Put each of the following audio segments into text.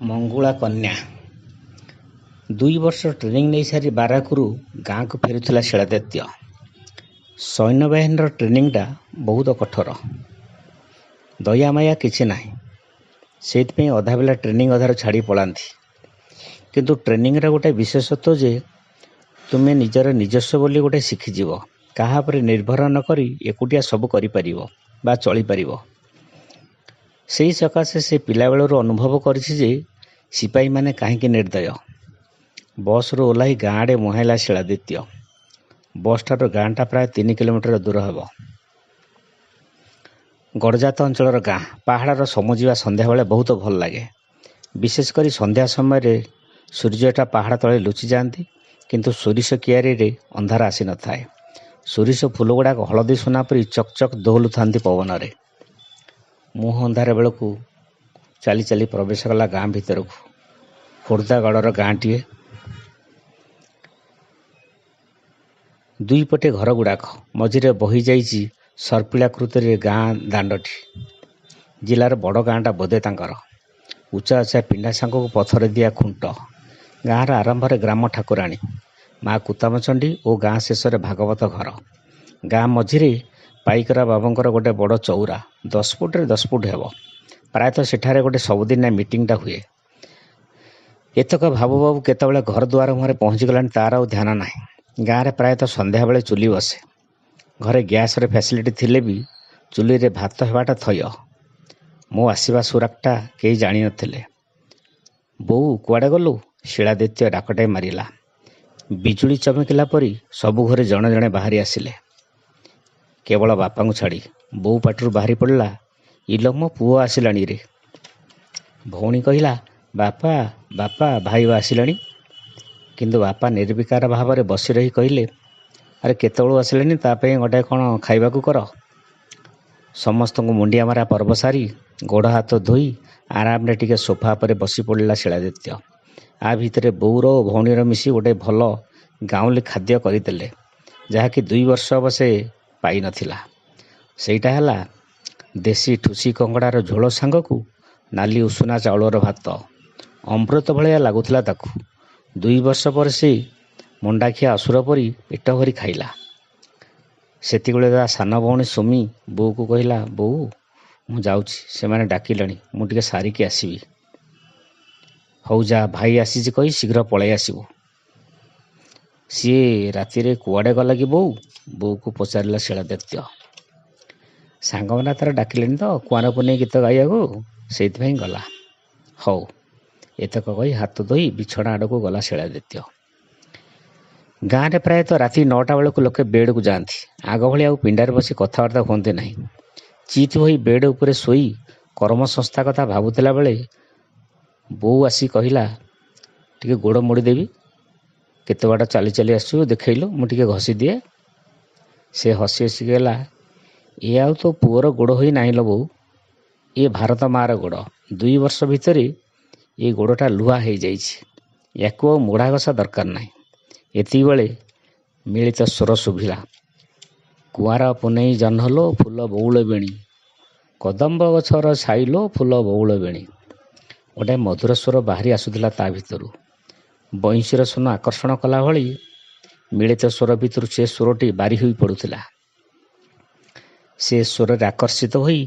ମଙ୍ଗୁଳା କନ୍ୟା 2 ବର୍ଷ ଟ୍ରେନିଂ ନେଇସାରି ବାରାକରୁ ଗାଁକୁ ଫେରୁଥିଲା ଶିଳାଦିତ୍ୟ। ସୈନ୍ୟବାହିନୀର ଟ୍ରେନିଂଟା ବହୁତ କଠୋର। ଦୟାମାୟା କିଛି ନାହିଁ। ସେଇଥିପାଇଁ ଅଧାବେଲା ଟ୍ରେନିଂ ଅଧାରୁ ଛାଡ଼ି ପଳାନ୍ତି। କିନ୍ତୁ ଟ୍ରେନିଂର ଗୋଟେ ବିଶେଷତ୍ୱ ଯେ ତୁମେ ନିଜର ନିଜସ୍ୱ ବୋଲି ଗୋଟେ ଶିଖିଯିବ। କାହା ଉପରେ ନିର୍ଭର ନ କରି ଏକୁଟିଆ ସବୁ କରିପାରିବ ବା ଚଳିପାରିବ। ସେହି ସକାଶେ ସେ ପିଲାବେଳରୁ ଅନୁଭବ କରିଛି ଯେ ସିପାହୀମାନେ କାହିଁକି ନିର୍ଦ୍ଦୟ। ବସ୍ରୁ ଓହ୍ଲାଇ ଗାଁ ଆଡ଼େ ମୁହାଁଇଲା ଶିଳାଦିତ୍ୟ। ବସ୍ଠାରୁ ଗାଁଟା ପ୍ରାୟ 3 କିଲୋମିଟର ଦୂର ହେବ। ଗଡ଼ଜାତ ଅଞ୍ଚଳର ଗାଁ। ପାହାଡ଼ର ସମୁଯିବା ସନ୍ଧ୍ୟାବେଳେ ବହୁତ ଭଲ ଲାଗେ। ବିଶେଷ କରି ସନ୍ଧ୍ୟା ସମୟରେ ସୂର୍ଯ୍ୟଟା ପାହାଡ଼ ତଳେ ଲୁଚିଯାଆନ୍ତି, କିନ୍ତୁ ସୋରିଷ କିଆରୀରେ ଅନ୍ଧାର ଆସିନଥାଏ। ସୋରିଷ ଫୁଲଗୁଡ଼ାକ ହଳଦୀ ସୁନା ପରି ଚକ୍ ଚକ୍ ଦୋହଲୁଥାନ୍ତି ପବନରେ। ମୁହଁ ଅନ୍ଧାର ବେଳକୁ ଚାଲି ଚାଲି ପ୍ରବେଶ କଲା ଗାଁ ଭିତରକୁ। ଖୋର୍ଦ୍ଧାଗଡ଼ର ଗାଁଟିଏ। ଦୁଇପଟେ ଘରଗୁଡ଼ାକ, ମଝିରେ ବହିଯାଇଛି ସର୍ପିଳାକୃତିରେ ଗାଁ ଦାଣ୍ଡଟି। ଜିଲ୍ଲାର ବଡ଼ ଗାଁଟା ବୋଧେ ତାଙ୍କର। ଉଚ୍ଚା ଉଚ୍ଚା ପିଣ୍ଡା ସାଙ୍ଗକୁ ପଥର ଦିଆ ଖୁଣ୍ଟ। ଗାଁର ଆରମ୍ଭରେ ଗ୍ରାମ ଠାକୁରାଣୀ ମା କୁତାମଚଣ୍ଡୀ ଓ ଗାଁ ଶେଷରେ ଭାଗବତ ଘର। ଗାଁ ମଝିରେ ପାଇକରା ବାବୁଙ୍କର ଗୋଟେ ବଡ଼ ଚଉରା, 10 ଫୁଟରେ 10 ଫୁଟ ହେବ। ପ୍ରାୟତଃ ସେଠାରେ ଗୋଟେ ସବୁଦିନିଆ ମିଟିଂଟା ହୁଏ। ଏତକ ଭାବୁ ଭାବୁ କେତେବେଳେ ଘର ଦୁଆର ମୁହଁରେ ପହଞ୍ଚିଗଲାଣି ତାର ଆଉ ଧ୍ୟାନ ନାହିଁ। ଗାଁରେ ପ୍ରାୟତଃ ସନ୍ଧ୍ୟାବେଳେ ଚୁଲି ବସେ। ଘରେ ଗ୍ୟାସର ଫ୍ୟାସିଲିଟି ଥିଲେ ବି ଚୁଲିରେ ଭାତ ହେବାଟା ଥୟ। ମୋ ଆସିବା ସୁରାକଟା କେହି ଜାଣିନଥିଲେ। ବୋଉ କୁଆଡ଼େ ଗଲୁ? ଶିଳାଦିତ୍ୟ ଡାକଟାଏ ମାରିଲା। ବିଜୁଳି ଚମକିଲା ପରି ସବୁ ଘରେ ଜଣେ ଜଣେ ବାହାରି ଆସିଲେ, କେବଳ ବାପାଙ୍କୁ ଛାଡ଼ି। ବୋଉ ପାଟିରୁ ବାହାରି ପଡ଼ିଲା, ଇଲୋ ମୋ ପୁଅ ଆସିଲାଣି ରେ। ଭଉଣୀ କହିଲା, ବାପା ବାପା ଭାଇ ଆସିଲାଣି। କିନ୍ତୁ ବାପା ନିର୍ବିକାର ଭାବରେ ବସି ରହି କହିଲେ, ଆରେ କେତେବେଳୁ ଆସିଲେଣି, ତା ପାଇଁ ଗୋଟାଏ କ'ଣ ଖାଇବାକୁ କର। ସମସ୍ତଙ୍କୁ ମୁଣ୍ଡିଆ ମାରା ପର୍ବ ସାରି ଗୋଡ଼ ହାତ ଧୋଇ ଆରାମରେ ଟିକେ ସୋଫା ଉପରେ ବସି ପଡ଼ିଲା ଶିଳାଦିତ୍ୟ। ଆ ଭିତରେ ବୋଉର ଓ ଭଉଣୀର ମିଶି ଗୋଟେ ଭଲ ଗାଉଁଲି ଖାଦ୍ୟ କରିଦେଲେ, ଯାହାକି 2 ବର୍ଷ ହେବ ସେ ପାଇନଥିଲା। ସେଇଟା ହେଲା ଦେଶୀ ଠୁସି କଙ୍କଡ଼ାର ଝୋଳ ସାଙ୍ଗକୁ ନାଲି ଉଷୁନା ଚାଉଳର ଭାତ। ଅମୃତ ଭଳିଆ ଲାଗୁଥିଲା ତାକୁ। 2 ବର୍ଷ ପରେ ସେ ମଣ୍ଡାଖିଆ ଅସୁର ପରି ପେଟ ଭରି ଖାଇଲା। ସେତିକିବେଳେ ତା ସାନ ଭଉଣୀ ସୁମି ବୋଉକୁ କହିଲା, ବୋଉ ମୁଁ ଯାଉଛି, ସେମାନେ ଡାକିଲେଣି, ମୁଁ ଟିକେ ସାରିକି ଆସିବି। ହଉ ଯା, ଭାଇ ଆସିଛି କହି ଶୀଘ୍ର ପଳେଇ ଆସିବୁ। ସିଏ ରାତିରେ କୁଆଡ଼େ ଗଲା କି ବୋଉ? ବୋଉକୁ ପଚାରିଲା ଶିଳାଦିତ୍ୟ। ସାଙ୍ଗମାନେ ତାର ଡାକିଲେଣି ତ କୁଆଁର ପୁନେଇ ଗୀତ ଗାଇବାକୁ, ସେଇଥିପାଇଁ ଗଲା। ହଉ। ଏତକ କହି ହାତ ଧୋଇ ବିଛଣା ଆଡ଼କୁ ଗଲା ଶିଳାଦିତ୍ୟ। ଗାଁରେ ପ୍ରାୟତଃ ରାତି 9ଟା ବେଳକୁ ଲୋକେ ବେଡ଼କୁ ଯାଆନ୍ତି। ଆଗ ଭଳି ଆଉ ପିଣ୍ଡାରେ ବସି କଥାବାର୍ତ୍ତା ହୁଅନ୍ତି ନାହିଁ। ଚିତ୍ ହୋଇ ବେଡ଼ ଉପରେ ଶୋଇ କର୍ମସଂସ୍ଥା କଥା ଭାବୁଥିଲା ବେଳେ ବୋଉ ଆସି କହିଲା, ଟିକେ ଗୋଡ଼ ମୋଡ଼ିଦେବି। କେତେ ବାଟ ଚାଲି ଚାଲି ଆସିଛୁ ଦେଖେଇଲୁ, ମୁଁ ଟିକେ ଘଷି ଦିଏ। ସେ ହସି ହସି କହିଲା, ଏ ଆଉ ତୋ ପୁଅର ଗୋଡ଼ ହୋଇ ନାହିଁ ଲୋ ବୋଉ, ଏ ଭାରତ ମାଆର ଗୋଡ଼। 2 ବର୍ଷ ଭିତରେ ଏ ଗୋଡ଼ଟା ଲୁହା ହେଇଯାଇଛି। ୟାକୁ ଆଉ ମୋଡ଼ା ଘଷା ଦରକାର ନାହିଁ। ଏତିକିବେଳେ ମିଳିତ ସ୍ୱର ଶୁଭିଲା, କୁଆଁର ପୁନେଇ ଜହ୍ନଲୋ ଫୁଲ ବଉଳ ବେଣୀ, କଦମ୍ବ ଗଛର ଛାଇଲୋ ଫୁଲ ବଉଳ ବେଣୀ। ଗୋଟାଏ ମଧୁର ସ୍ୱର ବାହାରି ଆସୁଥିଲା ତା ଭିତରୁ। ବଇଁଶୀର ସୁନ ଆକର୍ଷଣ କଲା ଭଳି ମିଳିତ ସ୍ୱର ଭିତରୁ ସେ ସ୍ୱରଟି ବାରି ହୋଇ ପଡ଼ୁଥିଲା। ସେ ସ୍ୱରରେ ଆକର୍ଷିତ ହୋଇ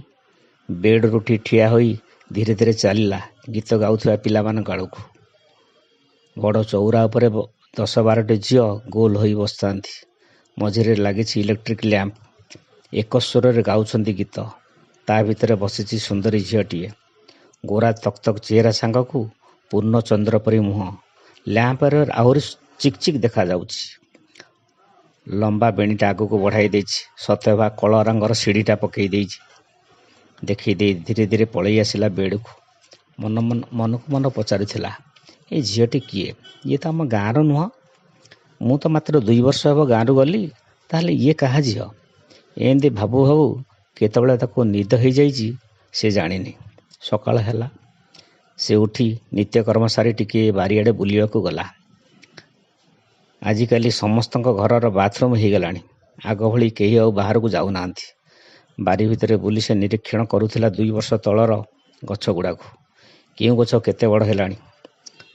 ବେଡ଼ରୁ ଉଠି ଠିଆ ହୋଇ ଧୀରେ ଧୀରେ ଚାଲିଲା ଗୀତ ଗାଉଥିବା ପିଲାମାନଙ୍କ ଆଡ଼କୁ। ବଡ଼ ଚଉରା ଉପରେ 10-12ଟି ଝିଅ ଗୋଲ ହୋଇ ବସିଥାନ୍ତି। ମଝିରେ ଲାଗିଛି ଇଲେକ୍ଟ୍ରିକ୍ ଲ୍ୟାମ୍ପ। ଏକ ସ୍ୱରରେ ଗାଉଛନ୍ତି ଗୀତ। ତା ଭିତରେ ବସିଛି ସୁନ୍ଦରୀ ଝିଅଟିଏ। ଗୋରା ତକ୍ ତକ୍ ଚେହେରା ସାଙ୍ଗକୁ ପୂର୍ଣ୍ଣଚନ୍ଦ୍ର ପରି ମୁହଁ। ଲ୍ୟାମ୍ପରେ ଆହୁରି ଚିକ୍ ଚିକ୍ ଦେଖାଯାଉଛି। ଲମ୍ବା ବେଣୀଟା ଆଗକୁ ବଢ଼ାଇ ଦେଇଛି। ସତେଅବା କଳ ରଙ୍ଗର ସିଡ଼ିଟା ପକେଇ ଦେଇଛି। ଦେଖେଇ ଦେଇ ଧୀରେ ଧୀରେ ପଳେଇ ଆସିଲା ବେଡ଼କୁ। ମନକୁ ମନ ପଚାରୁଥିଲା, ଏ ଝିଅଟି କିଏ? ଇଏ ତ ଆମ ଗାଁର ନୁହଁ। ମୁଁ ତ ମାତ୍ର 2 ବର୍ଷ ହେବ ଗାଁରୁ ଗଲି, ତାହେଲେ ଇଏ କାହା ଝିଅ? ଏମିତି ଭାବୁ ଭାବୁ କେତେବେଳେ ତାକୁ ନିଦ ହେଇଯାଇଛି ସେ ଜାଣିନି। ସକାଳ ହେଲା। ସେ ଉଠି ନିତ୍ୟକର୍ମ ସାରି ଟିକିଏ ବାରିଆଡ଼େ ବୁଲିବାକୁ ଗଲା। ଆଜିକାଲି ସମସ୍ତଙ୍କ ଘରର ବାଥରୁମ୍ ହେଇଗଲାଣି। ଆଗ ଭଳି କେହି ଆଉ ବାହାରକୁ ଯାଉନାହାନ୍ତି। ବାରି ଭିତରେ ବୁଲି ସେ ନିରୀକ୍ଷଣ କରୁଥିଲା 2 ବର୍ଷ ତଳର ଗଛଗୁଡ଼ାକୁ। କେଉଁ ଗଛ କେତେ ବଡ଼ ହେଲାଣି,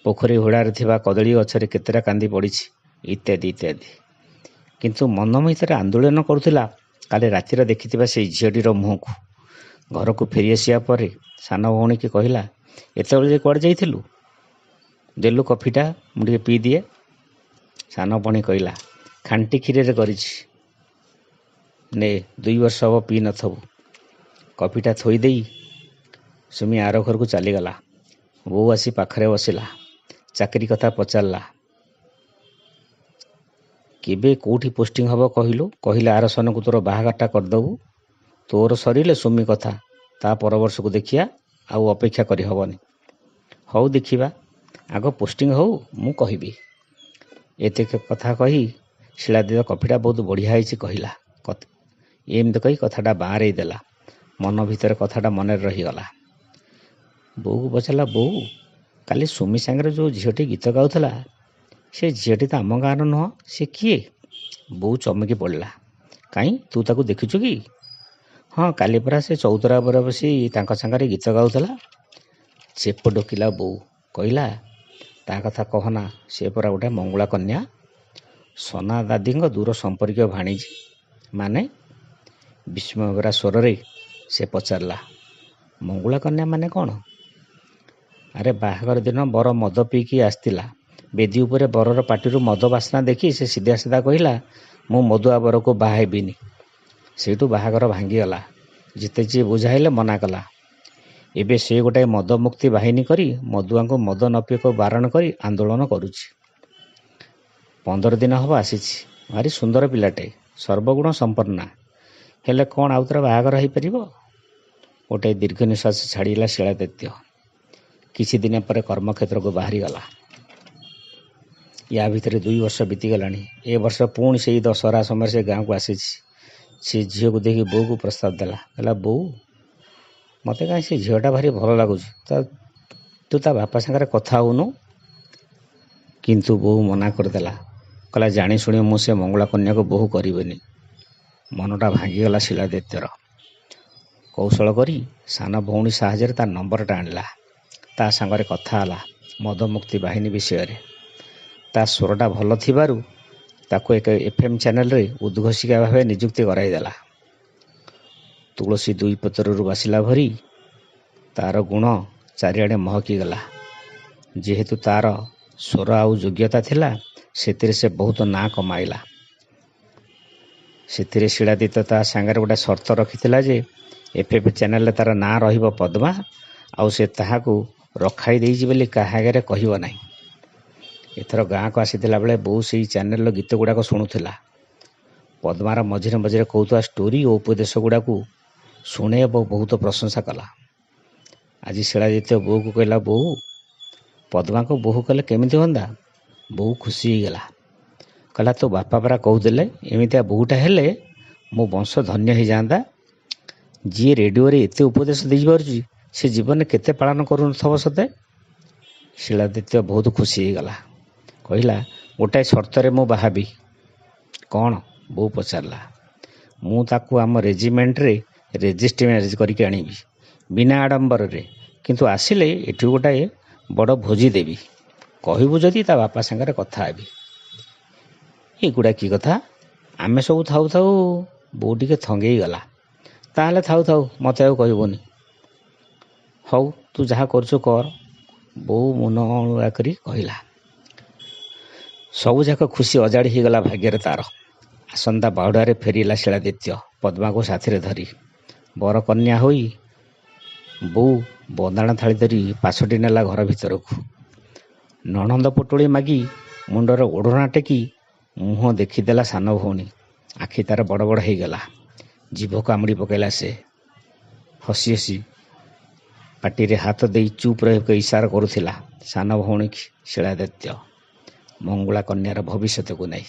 ପୋଖରୀ ହୁଡ଼ାରେ ଥିବା କଦଳୀ ଗଛରେ କେତେଟା କାନ୍ଦି ପଡ଼ିଛି, ଇତ୍ୟାଦି ଇତ୍ୟାଦି। କିନ୍ତୁ ମନ ଭିତରେ ଆନ୍ଦୋଳନ କରୁଥିଲା କାଲି ରାତିରେ ଦେଖିଥିବା ସେଇ ଝିଅଟିର ମୁହଁକୁ। ଘରକୁ ଫେରିଆସିବା ପରେ ସାନ ଭଉଣୀକି କହିଲା, ଏତେବେଳେ ଯେ କୁଆଡ଼େ ଯାଇଥିଲୁ? ଦେଲୁ କଫିଟା ମୁଁ ଟିକେ ପିଇଦିଏ। ସାନ ଭଉଣୀ କହିଲା, ଖାଣ୍ଟି କ୍ଷୀରରେ କରିଛି, ନେ 2 ବର୍ଷ ହେବ ପିଇ ନଥବୁ। କଫିଟା ଥୋଇଦେଇ ସୁମି ଆର ଘରକୁ ଚାଲିଗଲା। ବୋଉ ଆସି ପାଖରେ ବସିଲା, ଚାକିରି କଥା ପଚାରିଲା। କେବେ କେଉଁଠି ପୋଷ୍ଟିଂ ହେବ କହିଲୁ? କହିଲେ ଆର ସନକୁ ତୋର ବାହାଘରଟା କରିଦେବୁ। ତୋର ସରିଲେ ସୁମି କଥା, ତା ପର ବର୍ଷକୁ ଦେଖିବା, ଆଉ ଅପେକ୍ଷା କରିହେବନି। ହଉ ଦେଖିବା, ଆଗ ପୋଷ୍ଟିଂ ହଉ, ମୁଁ କହିବି। ଏତେ କଥା କହି ଶିଳାଦିତ୍ୟ କଫିଟା ବହୁତ ବଢ଼ିଆ ହେଇଛି କହିଲା। ଏମିତି କହି କଥାଟା ବାଆଁରେଇ ଦେଲା। ମନ ଭିତରେ କଥାଟା ମନରେ ରହିଗଲା। ବୋଉକୁ ପଚାରିଲା, ବୋଉ କାଲି ସୁମି ସାଙ୍ଗରେ ଯେଉଁ ଝିଅଟି ଗୀତ ଗାଉଥିଲା, ସେ ଝିଅଟି ତ ଆମ ଗାଁର ନୁହଁ, ସେ କିଏ? ବୋଉ ଚମକି ପଡ଼ିଲା। କାହିଁ, ତୁ ତାକୁ ଦେଖିଛୁ କି? ହଁ, କାଲି ପରା ସେ ଚଉତରା ଉପରେ ବସି ତାଙ୍କ ସାଙ୍ଗରେ ଗୀତ ଗାଉଥିଲା। ଚେପ ଢୋକିଲା ବୋଉ। କହିଲା, ତା କଥା କହନା, ସେ ପରା ଗୋଟେ ମଙ୍ଗୁଳା କନ୍ୟା, ସନା ଦାଦୀଙ୍କ ଦୂର ସମ୍ପର୍କୀୟ ଭାଣିଜୀ। ମାନେ? ବିସ୍ମୟଭରା ସ୍ୱରରେ ସେ ପଚାରିଲା। ମଙ୍ଗୁଳା କନ୍ୟା ମାନେ କ'ଣ? ଆରେ ବାହାଘର ଦିନ ବର ମଦ ପିଇକି ଆସିଥିଲା। ବେଦୀ ଉପରେ ବରର ପାଟିରୁ ମଦ ବାସ୍ନା ଦେଖି ସେ ସିଧା ସିଧା କହିଲା, ମୁଁ ମଦୁଆ ବରକୁ ବାହା ହେବିନି। ସେଇଠୁ ବାହାଘର ଭାଙ୍ଗିଗଲା। ଯେତେ ଯିଏ ବୁଝାଇଲେ ମନା କଲା। ଏବେ ସେ ଗୋଟାଏ ମଦ ମୁକ୍ତି ବାହିନୀ କରି ମଦୁଆଙ୍କୁ ମଦ ନ ପିଇବାକୁ ବାରଣ କରି ଆନ୍ଦୋଳନ କରୁଛି। 15 ଦିନ ହେବ ଆସିଛି। ଭାରି ସୁନ୍ଦର ପିଲାଟେ, ସର୍ବଗୁଣ ସମ୍ପନ୍ନା। ହେଲେ କ'ଣ ଆଉ ଥରେ ବାହାଘର ହେଇପାରିବ? ଗୋଟାଏ ଦୀର୍ଘ ନିଶ୍ୱାସ ଛାଡ଼ିଲା ଶିଳାଦିତ୍ୟ। କିଛି ଦିନ ପରେ କର୍ମକ୍ଷେତ୍ରକୁ ବାହାରିଗଲା। ୟା ଭିତରେ 2 ବର୍ଷ ବିତିଗଲାଣି। ଏ ବର୍ଷ ପୁଣି ସେଇ ଦଶହରା ସମୟରେ ସେ ଗାଁକୁ ଆସିଛି। ସେ ଝିଅକୁ ଦେଖି ବୋଉକୁ ପ୍ରସ୍ତାବ ଦେଲା। କହିଲା, ବୋଉ ମୋତେ କାହିଁ ସେ ଝିଅଟା ଭାରି ଭଲ ଲାଗୁଛି, ତୁ ତା ବାପା ସାଙ୍ଗରେ କଥା ହେଉନୁ? କିନ୍ତୁ ବୋଉ ମନା କରିଦେଲା। କହିଲା, ଜାଣି ଶୁଣି ମୁଁ ସେ ମଙ୍ଗଳା କନ୍ୟାକୁ ବୋହୂ କରିବିନି। ମନଟା ଭାଙ୍ଗିଗଲା ଶିଳାଦିତ୍ୟର। କୌଶଳ କରି ସାନ ଭଉଣୀ ସାହାଯ୍ୟରେ ତା ନମ୍ବରଟା ଆଣିଲା। ତା ସାଙ୍ଗରେ କଥା ହେଲା ମଦମୁକ୍ତି ବାହିନୀ ବିଷୟରେ। ତା ସ୍ୱରଟା ଭଲ ଥିବାରୁ ତାକୁ ଏକ FM ଚ୍ୟାନେଲରେ ଉଦ୍ଘୋଷିକା ଭାବେ ନିଯୁକ୍ତି କରାଇଦେଲା। ତୁଳସୀ 2 ପତ୍ରରୁ ବାସିଲା ଭରି ତାର ଗୁଣ ଚାରିଆଡ଼େ ମହକିଗଲା। ଯେହେତୁ ତାର ସ୍ୱର ଆଉ ଯୋଗ୍ୟତା ଥିଲା, ସେଥିରେ ସେ ବହୁତ ନାଁ କମାଇଲା। ସେଥିରେ ଶିଳାଦିତ୍ୟ ତା ସାଙ୍ଗରେ ଗୋଟେ ସର୍ତ୍ତ ରଖିଥିଲା ଯେ FM ଚ୍ୟାନେଲରେ ତାର ନାଁ ରହିବ ପଦ୍ମା, ଆଉ ସେ ତାହାକୁ ରଖାଇ ଦେଇଛି ବୋଲି କାହା ଆଗରେ କହିବ ନାହିଁ। ଏଥର ଗାଁକୁ ଆସିଥିଲା ବେଳେ ବୋଉ ସେଇ ଚ୍ୟାନେଲର ଗୀତ ଗୁଡ଼ାକ ଶୁଣୁଥିଲା। ପଦ୍ମାର ମଝିରେ ମଝିରେ କହୁଥିବା ଷ୍ଟୋରି ଓ ଉପଦେଶ ଗୁଡ଼ାକୁ ଶୁଣେ ଏବଂ ବହୁତ ପ୍ରଶଂସା କଲା। ଆଜି ଶିଳାଦିତ୍ୟ ବୋଉକୁ କହିଲା, ବୋଉ ପଦ୍ମାକୁ ବୋହୂ କଲେ କେମିତି ହୁଅନ୍ତା? ବୋଉ ଖୁସି ହେଇଗଲା। କହିଲା, ତୋ ବାପା ପରା କହୁଥିଲେ ଏମିତିଆ ବୋହୂଟା ହେଲେ ମୋ ବଂଶ ଧନ୍ୟ ହେଇଯାଆନ୍ତା। ଯିଏ ରେଡ଼ିଓରେ ଏତେ ଉପଦେଶ ଦେଇପାରୁଛି, ସେ ଜୀବନରେ କେତେ ପାଳନ କରୁନଥିବ ସତେ? ଶିଳାଦିତ୍ୟ ବହୁତ ଖୁସି ହେଇଗଲା। କହିଲା, ଗୋଟାଏ ସର୍ତ୍ତରେ ମୁଁ ବାହାବି। କ'ଣ? ବୋଉ ପଚାରିଲା। ମୁଁ ତାକୁ ଆମ ରେଜିମେଣ୍ଟରେ ରେଜିଷ୍ଟ୍ରି ମ୍ୟାରେଜ କରିକି ଆଣିବି, ବିନା ଆଡ଼ମ୍ବରରେ। କିନ୍ତୁ ଆସିଲେ ଏଠି ଗୋଟାଏ ବଡ଼ ଭୋଜି ଦେବି। କହିବୁ ଯଦି ତା ବାପା ସାଙ୍ଗରେ କଥା ହେବି। ଏଗୁଡ଼ା କି କଥା? ଆମେ ସବୁ ଥାଉ ଥାଉ ବୋଉ ଟିକେ ଥଙ୍ଗେଇ ଗଲା। ତାହେଲେ ଥାଉ ଥାଉ, ମୋତେ ଆଉ କହିବୁନି। ହଉ, ତୁ ଯାହା କରୁଛୁ କର, ବୋଉ ମୁନ ଅଳୁଆ କରି କହିଲା। ସବୁଯାକ ଖୁସି ଅଜାଡ଼ି ହେଇଗଲା ଭାଗ୍ୟରେ ତାର। ଆସନ୍ତା ବାହୁଡ଼ାରେ ଫେରିଲା ଶିଳାଦିତ୍ୟ ପଦ୍ମାକୁ ସାଥିରେ ଧରି। ବରକନ୍ୟା ହୋଇ ବୋଉ ବନ୍ଦାଣ ଥାଳି ଧରି ପାଛୋଟି ନେଲା ଘର ଭିତରକୁ। ନଣନ୍ଦ ପୋଟଳି ମାଗି ମୁଣ୍ଡର ଓଢ଼ଣା ଟେକି ମୁହଁ ଦେଖିଦେଲା ସାନ ଭଉଣୀ। ଆଖି ତାର ବଡ଼ ବଡ଼ ହେଇଗଲା। ଜିଭ କାମୁଡ଼ି ପକାଇଲା ସେ। ହସି ହସି ପାଟିରେ ହାତ ଦେଇ ଚୁପ୍ ରହିବାକୁ ଇସାରା କରୁଥିଲା ସାନ ଭଉଣୀ ଶିଳାଦିତ୍ୟ, ମଙ୍ଗୁଳା କନ୍ୟାର ଭବିଷ୍ୟତକୁ ନେଇ।